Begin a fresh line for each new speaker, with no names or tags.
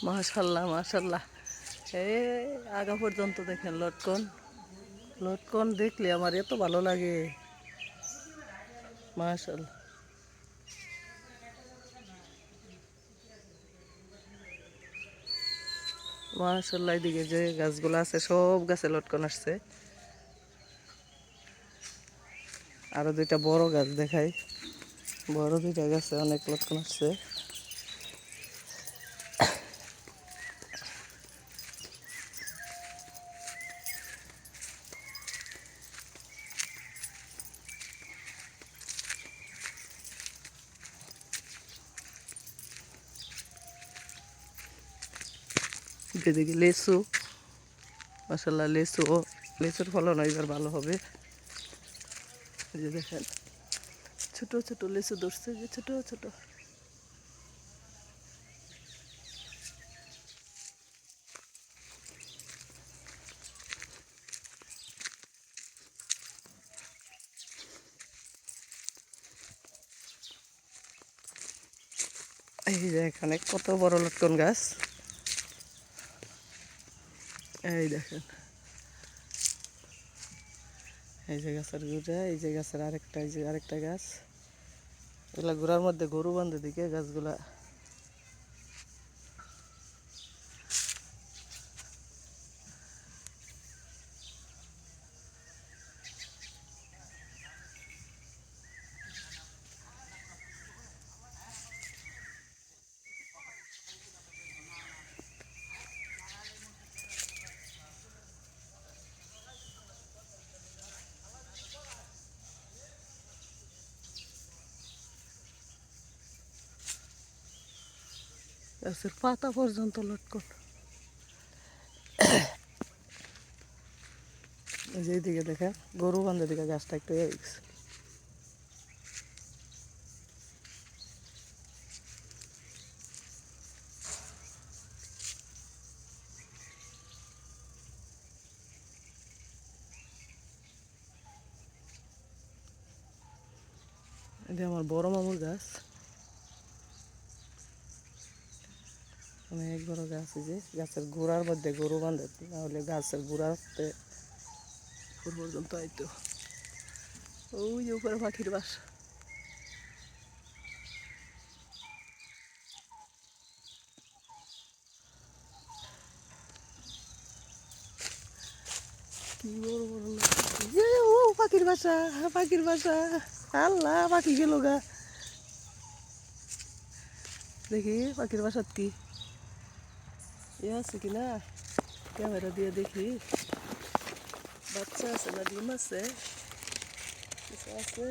মাশাল্লাহ মাশাল্লাহ। এই আগা পর্যন্ত দেখেন লটকন, লটকন দেখলে আমার এত ভালো লাগে। মাশাল্লাহ মাশাল্লাহ। এদিকে যে গাছগুলো আছে সব গাছে লটকন আসছে। আরো দুইটা বড় গাছ দেখাই, বড় দুইটা গাছে অনেক লটকন আসছে। যেদিকে লেচু, মাশাল্লাহ লেচু, লেচুর ফলন এবার ভালো হবে। এই যে দেখেন ছোট ছোট লেচু ধরছে, যে ছোট ছোট। এই যে এখানে কত বড় লটকন গাছ, এই দেখেন। এই যে গাছের গুড়া, এই যে গাছের আরেকটা, এই যে আরেকটা গাছ। এগুলা গুড়ার মধ্যে গরু বাঁধে দিকে গাছগুলা। গাছের পাতা পর্যন্ত লটকন। এই যে এইদিকে দেখেন গরু বাঁধে দিকে গাছটা একটু এগিয়ে গেছে। এটা আমার বড় মামুর গাছ, অনেক বড় গাছ। এই যে গাছের গোড়ার মধ্যে গরু বাঁধে, নাহলে গাছের গোড়াতে উপর পর্যন্ত আইতো। ওই যে উপরে পাখির বাসা। কি বড় বড় লটকন। যে ও পাখির বাসা, পাখির বাসা। আল্লাহ পাখি গেল গা। দেখি পাখির বাসার কি ইয়ে আছে কিনা, ক্যামেরা দিয়ে দেখি। বাচ্চা আছে না ডিম আছে, কিছু আছে।